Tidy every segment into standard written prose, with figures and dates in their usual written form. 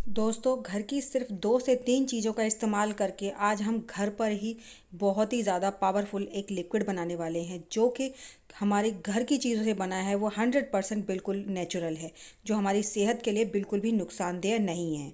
दोस्तों, घर की सिर्फ 2 से 3 चीज़ों का इस्तेमाल करके आज हम घर पर ही बहुत ही ज़्यादा पावरफुल एक लिक्विड बनाने वाले हैं, जो कि हमारे घर की चीज़ों से बना है। वो 100% बिल्कुल नेचुरल है, जो हमारी सेहत के लिए बिल्कुल भी नुकसानदेह नहीं है।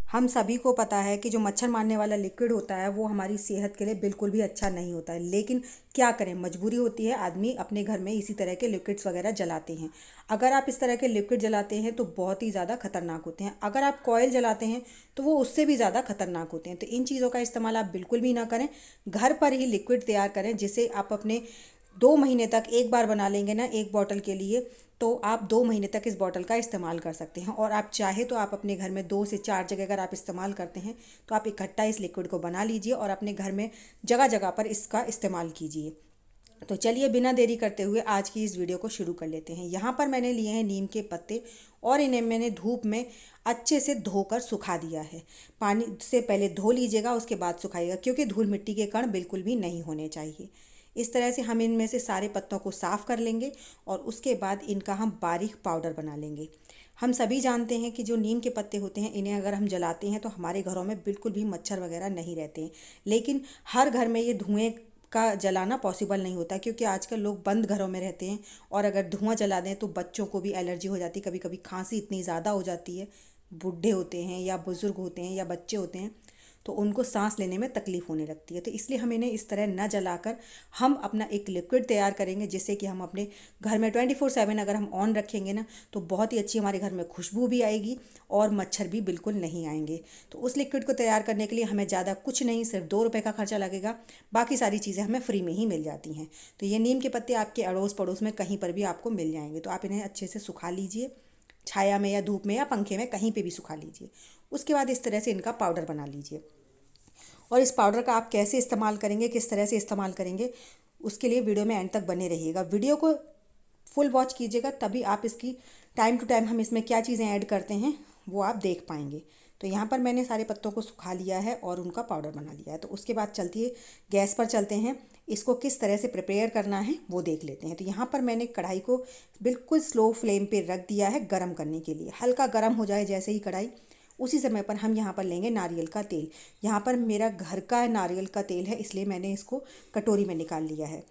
हम सभी को पता है कि जो मच्छर मारने वाला लिक्विड होता है वो हमारी सेहत के लिए बिल्कुल भी अच्छा नहीं होता है, लेकिन क्या करें, मजबूरी होती है, आदमी अपने घर में इसी तरह के लिक्विड्स वगैरह जलाते हैं। अगर आप इस तरह के लिक्विड जलाते हैं तो बहुत ही ज़्यादा खतरनाक होते हैं। अगर आप कॉयल जलाते हैं तो वो उससे भी ज़्यादा खतरनाक होते हैं। तो इन चीज़ों का इस्तेमाल आप बिल्कुल भी ना करें। घर पर ही लिक्विड तैयार करें, जिसे आप अपने 2 महीने तक एक बार बना लेंगे ना एक बॉटल के लिए, तो आप 2 महीने तक इस बॉटल का इस्तेमाल कर सकते हैं। और आप चाहे तो आप अपने घर में 2 से 4 जगह अगर आप इस्तेमाल करते हैं तो आप इकट्ठा इस लिक्विड को बना लीजिए और अपने घर में जगह जगह पर इसका इस्तेमाल कीजिए। तो चलिए बिना देरी करते हुए आज की इस वीडियो को शुरू कर लेते हैं। यहाँ पर मैंने लिए हैं नीम के पत्ते और इन्हें मैंने धूप में अच्छे से धोकर सुखा दिया है। पानी से पहले धो लीजिएगा, उसके बाद सुखाइएगा, क्योंकि धूल मिट्टी के कण बिल्कुल भी नहीं होने चाहिए। इस तरह से हम इनमें से सारे पत्तों को साफ़ कर लेंगे और उसके बाद इनका हम बारीक पाउडर बना लेंगे। हम सभी जानते हैं कि जो नीम के पत्ते होते हैं, इन्हें अगर हम जलाते हैं तो हमारे घरों में बिल्कुल भी मच्छर वगैरह नहीं रहते हैं। लेकिन हर घर में ये धुएं का जलाना पॉसिबल नहीं होता, क्योंकि आजकल लोग बंद घरों में रहते हैं और अगर धुआं जला दें तो बच्चों को भी एलर्जी हो जाती है। कभी कभी खांसी इतनी ज़्यादा हो जाती है, बूढ़े होते हैं या बुज़ुर्ग होते हैं या बच्चे होते हैं, तो उनको सांस लेने में तकलीफ़ होने लगती है। तो इसलिए हम इन्हें इस तरह न जलाकर हम अपना एक लिक्विड तैयार करेंगे, जिससे कि हम अपने घर में 24/7 अगर हम ऑन रखेंगे ना, तो बहुत ही अच्छी हमारे घर में खुशबू भी आएगी और मच्छर भी बिल्कुल नहीं आएंगे। तो उस लिक्विड को तैयार करने के लिए हमें ज़्यादा कुछ नहीं, सिर्फ 2 रुपये का खर्चा लगेगा। बाकी सारी चीज़ें हमें फ्री में ही मिल जाती हैं। तो ये नीम के पत्ते आपके अड़ोस पड़ोस में कहीं पर भी आपको मिल जाएंगे। तो आप इन्हें अच्छे से सुखा लीजिए, छाया में या धूप में या पंखे में कहीं पे भी सुखा लीजिए। उसके बाद इस तरह से इनका पाउडर बना लीजिए। और इस पाउडर का आप कैसे इस्तेमाल करेंगे, किस तरह से इस्तेमाल करेंगे, उसके लिए वीडियो में एंड तक बने रहिएगा। वीडियो को फुल वॉच कीजिएगा, तभी आप इसकी टाइम टू टाइम हम इसमें क्या चीज़ें ऐड करते हैं वो आप देख पाएंगे। तो यहाँ पर मैंने सारे पत्तों को सुखा लिया है और उनका पाउडर बना लिया है। तो उसके बाद चलती है, गैस पर चलते हैं, इसको किस तरह से प्रिपेयर करना है वो देख लेते हैं। तो यहाँ पर मैंने कढ़ाई को बिल्कुल स्लो फ्लेम पे रख दिया है गर्म करने के लिए। हल्का गर्म हो जाए जैसे ही कढ़ाई, उसी समय पर हम यहाँ पर लेंगे नारियल का तेल। यहाँ पर मेरा घर का नारियल का तेल है, इसलिए मैंने इसको कटोरी में निकाल लिया है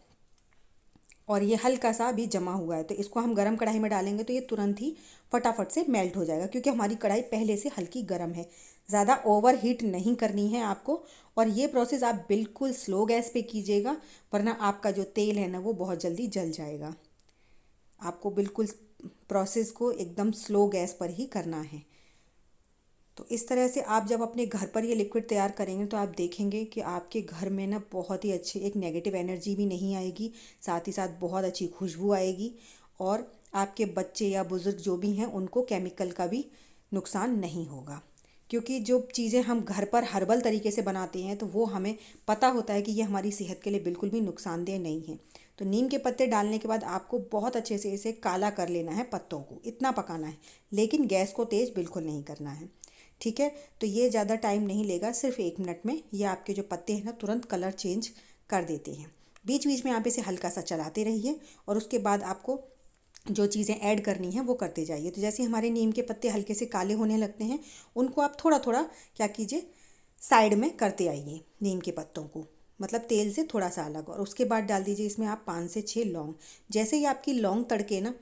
और ये हल्का सा भी जमा हुआ है। तो इसको हम गरम कढ़ाई में डालेंगे तो ये तुरंत ही फटाफट से मेल्ट हो जाएगा, क्योंकि हमारी कढ़ाई पहले से हल्की गर्म है। ज़्यादा ओवर हीट नहीं करनी है आपको। और ये प्रोसेस आप बिल्कुल स्लो गैस पे कीजिएगा, वरना आपका जो तेल है ना वो बहुत जल्दी जल जाएगा। आपको बिल्कुल प्रोसेस को एकदम स्लो गैस पर ही करना है। तो इस तरह से आप जब अपने घर पर ये लिक्विड तैयार करेंगे तो आप देखेंगे कि आपके घर में ना बहुत ही अच्छी एक नेगेटिव एनर्जी भी नहीं आएगी, साथ ही साथ बहुत अच्छी खुशबू आएगी। और आपके बच्चे या बुज़ुर्ग जो भी हैं उनको केमिकल का भी नुकसान नहीं होगा, क्योंकि जो चीज़ें हम घर पर हर्बल तरीके से बनाते हैं तो वो हमें पता होता है कि ये हमारी सेहत के लिए बिल्कुल भी नुकसानदेह नहीं है। तो नीम के पत्ते डालने के बाद आपको बहुत अच्छे से इसे काला कर लेना है, पत्तों को इतना पकाना है, लेकिन गैस को तेज़ बिल्कुल नहीं करना है। ठीक है, तो ये ज़्यादा टाइम नहीं लेगा, सिर्फ 1 मिनट में ये आपके जो पत्ते हैं ना तुरंत कलर चेंज कर देते हैं। बीच बीच में आप इसे हल्का सा चलाते रहिए और उसके बाद आपको जो चीज़ें ऐड करनी है वो करते जाइए। तो जैसे हमारे नीम के पत्ते हल्के से काले होने लगते हैं, उनको आप थोड़ा थोड़ा क्या कीजिए, साइड में करते आइए नीम के पत्तों को, मतलब तेल से थोड़ा सा अलग। और उसके बाद डाल दीजिए इसमें आप 5 से 6 लौंग। जैसे ही आपकी लौंग तड़के ना,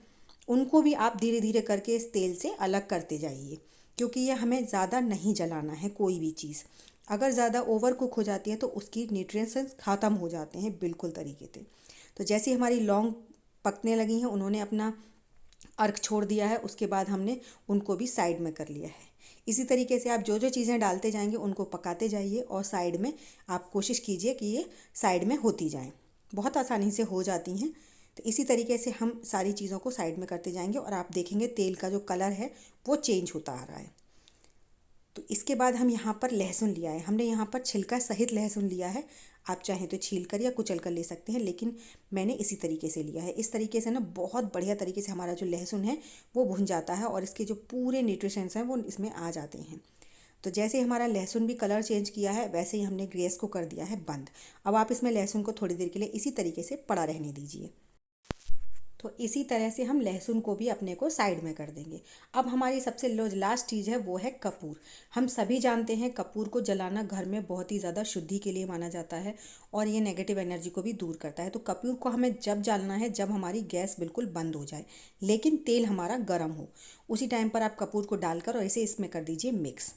उनको भी आप धीरे धीरे करके इस तेल से अलग करते जाइए, क्योंकि ये हमें ज़्यादा नहीं जलाना है कोई भी चीज़। अगर ज़्यादा ओवर कुक हो जाती है तो उसकी न्यूट्रिएंट्स ख़त्म हो जाते हैं बिल्कुल तरीके से। तो जैसे ही हमारी लौंग पकने लगी हैं, उन्होंने अपना अर्क छोड़ दिया है, उसके बाद हमने उनको भी साइड में कर लिया है। इसी तरीके से आप जो जो चीज़ें डालते जाएंगे उनको पकाते जाइए और साइड में आप कोशिश कीजिए कि ये साइड में होती जाएं। बहुत आसानी से हो जाती हैं। तो इसी तरीके से हम सारी चीज़ों को साइड में करते जाएंगे और आप देखेंगे तेल का जो कलर है वो चेंज होता आ रहा है। तो इसके बाद हम यहाँ पर लहसुन लिया है, हमने यहाँ पर छिलका सहित लहसुन लिया है। आप चाहें तो छील कर या कुचल कर ले सकते हैं, लेकिन मैंने इसी तरीके से लिया है। इस तरीके से ना बहुत बढ़िया तरीके से हमारा जो लहसुन है वो भुन जाता है और इसके जो पूरे न्यूट्रिशंस हैं वो इसमें आ जाते हैं। तो जैसे हमारा लहसुन भी कलर चेंज किया है, वैसे ही हमने गैस को कर दिया है बंद। अब आप इसमें लहसुन को थोड़ी देर के लिए इसी तरीके से पड़ा रहने दीजिए। तो इसी तरह से हम लहसुन को भी अपने को साइड में कर देंगे। अब हमारी सबसे लास्ट चीज़ है वो है कपूर। हम सभी जानते हैं कपूर को जलाना घर में बहुत ही ज़्यादा शुद्धि के लिए माना जाता है और ये नेगेटिव एनर्जी को भी दूर करता है। तो कपूर को हमें जब जलाना है जब हमारी गैस बिल्कुल बंद हो जाए, लेकिन तेल हमारा गर्म हो। उसी टाइम पर आप कपूर को डालकर और इसे इसमें कर दीजिए मिक्स।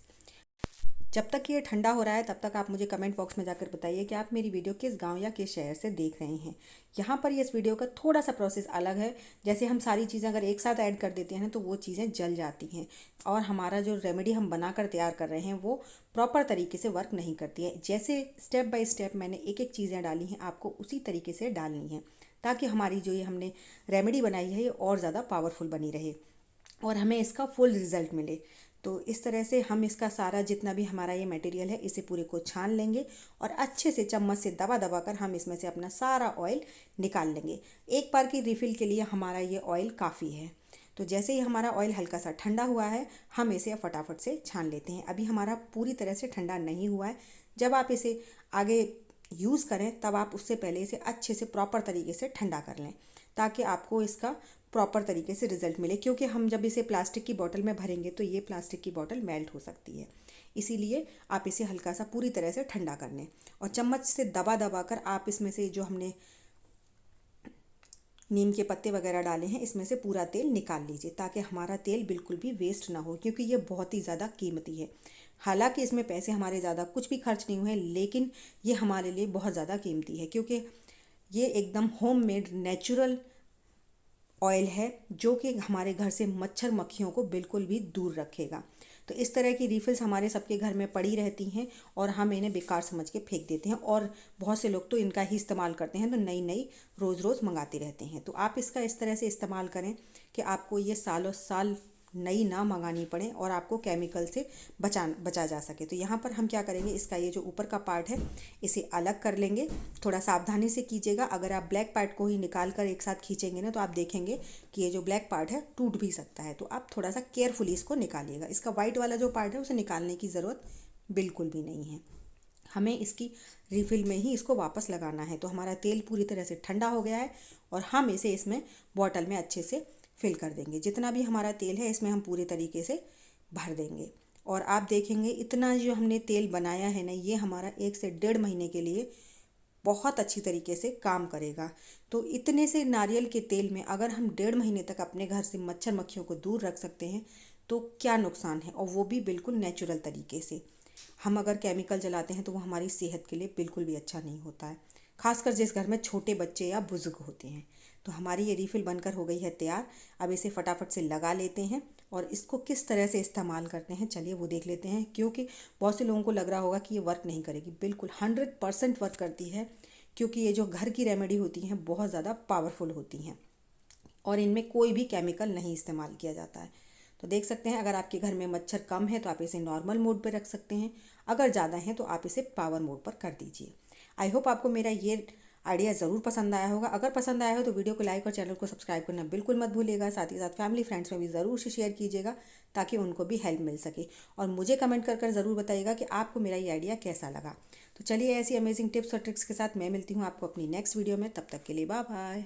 जब तक ये ठंडा हो रहा है तब तक आप मुझे कमेंट बॉक्स में जाकर बताइए कि आप मेरी वीडियो किस गांव या किस शहर से देख रहे हैं। यहाँ पर इस वीडियो का थोड़ा सा प्रोसेस अलग है। जैसे हम सारी चीज़ें अगर एक साथ ऐड कर देते हैं तो वो चीज़ें जल जाती हैं और हमारा जो रेमेडी हम बनाकर तैयार कर रहे हैं वो प्रॉपर तरीके से वर्क नहीं करती है। जैसे स्टेप बाय स्टेप मैंने एक एक चीज़ें डाली हैं, आपको उसी तरीके से डालनी है ताकि हमारी जो ये हमने रेमेडी बनाई है ये और ज़्यादा पावरफुल बनी रहे और हमें इसका फुल रिजल्ट मिले। तो इस तरह से हम इसका सारा जितना भी हमारा ये मटेरियल है इसे पूरे को छान लेंगे और अच्छे से चम्मच से दबा दबा कर हम इसमें से अपना सारा ऑयल निकाल लेंगे। एक बार की रिफ़िल के लिए हमारा ये ऑयल काफ़ी है। तो जैसे ही हमारा ऑयल हल्का सा ठंडा हुआ है हम इसे फटाफट से छान लेते हैं। अभी हमारा पूरी तरह से ठंडा नहीं हुआ है। जब आप इसे आगे यूज़ करें तब आप उससे पहले इसे अच्छे से प्रॉपर तरीके से ठंडा कर लें ताकि आपको इसका प्रॉपर तरीके से रिज़ल्ट मिले, क्योंकि हम जब इसे प्लास्टिक की बोतल में भरेंगे तो ये प्लास्टिक की बोतल मेल्ट हो सकती है। इसीलिए आप इसे हल्का सा पूरी तरह से ठंडा कर लें और चम्मच से दबा दबा कर आप इसमें से जो हमने नीम के पत्ते वगैरह डाले हैं इसमें से पूरा तेल निकाल लीजिए ताकि हमारा तेल बिल्कुल भी वेस्ट ना हो, क्योंकि ये बहुत ही ज़्यादा कीमती है। हालांकि इसमें पैसे हमारे ज़्यादा कुछ भी खर्च नहीं हुए, लेकिन ये हमारे लिए बहुत ज़्यादा कीमती है क्योंकि ये एकदम होममेड नेचुरल ऑयल है जो कि हमारे घर से मच्छर मक्खियों को बिल्कुल भी दूर रखेगा। तो इस तरह की रिफिल्स हमारे सबके घर में पड़ी रहती हैं और हम इन्हें बेकार समझ के फेंक देते हैं और बहुत से लोग तो इनका ही इस्तेमाल करते हैं, तो नई नई रोज़ रोज़ मंगाते रहते हैं। तो आप इसका इस तरह से इस्तेमाल करें कि आपको ये सालों साल नई ना मंगानी पड़े और आपको केमिकल से बचा जा सके। तो यहाँ पर हम क्या करेंगे, इसका ये जो ऊपर का पार्ट है इसे अलग कर लेंगे। थोड़ा सावधानी से कीजिएगा, अगर आप ब्लैक पार्ट को ही निकाल कर एक साथ खींचेंगे ना तो आप देखेंगे कि ये जो ब्लैक पार्ट है टूट भी सकता है। तो आप थोड़ा सा केयरफुली इसको निकालिएगा। इसका वाइट वाला जो पार्ट है उसे निकालने की ज़रूरत बिल्कुल भी नहीं है। हमें इसकी रिफ़िल में ही इसको वापस लगाना है। तो हमारा तेल पूरी तरह से ठंडा हो गया है और हम इसे इसमें बॉटल में अच्छे से फिल कर देंगे। जितना भी हमारा तेल है इसमें हम पूरे तरीके से भर देंगे और आप देखेंगे इतना जो हमने तेल बनाया है ना, ये हमारा 1 से 1.5 महीने के लिए बहुत अच्छी तरीके से काम करेगा। तो इतने से नारियल के तेल में अगर हम 1.5 महीने तक अपने घर से मच्छर मक्खियों को दूर रख सकते हैं तो क्या नुकसान है, और वो भी बिल्कुल नेचुरल तरीके से। हम अगर केमिकल जलाते हैं तो वो हमारी सेहत के लिए बिल्कुल भी अच्छा नहीं होता है, खासकर जिस घर में छोटे बच्चे या बुजुर्ग होते हैं। तो हमारी ये रिफ़िल बनकर हो गई है तैयार। अब इसे फटाफट से लगा लेते हैं और इसको किस तरह से इस्तेमाल करते हैं चलिए वो देख लेते हैं, क्योंकि बहुत से लोगों को लग रहा होगा कि ये वर्क नहीं करेगी। बिल्कुल 100% वर्क करती है, क्योंकि ये जो घर की रेमेडी होती हैं बहुत ज़्यादा पावरफुल होती हैं और इनमें कोई भी केमिकल नहीं इस्तेमाल किया जाता है। तो देख सकते हैं, अगर आपके घर में मच्छर कम है तो आप इसे नॉर्मल मोड पर रख सकते हैं, अगर ज़्यादा हैं तो आप इसे पावर मोड पर कर दीजिए। आई होप आपको मेरा ये आइडिया ज़रूर पसंद आया होगा। अगर पसंद आया हो तो वीडियो को लाइक और चैनल को सब्सक्राइब करना बिल्कुल मत भूलिएगा। साथ ही साथ फैमिली फ्रेंड्स में भी ज़रूर से शेयर कीजिएगा ताकि उनको भी हेल्प मिल सके, और मुझे कमेंट कर ज़रूर बताइएगा कि आपको मेरा ये आइडिया कैसा लगा। तो चलिए ऐसी अमेजिंग टिप्स और ट्रिक्स के साथ मैं मिलती हूँ आपको अपनी नेक्स्ट वीडियो में। तब तक के लिए बाय बाय।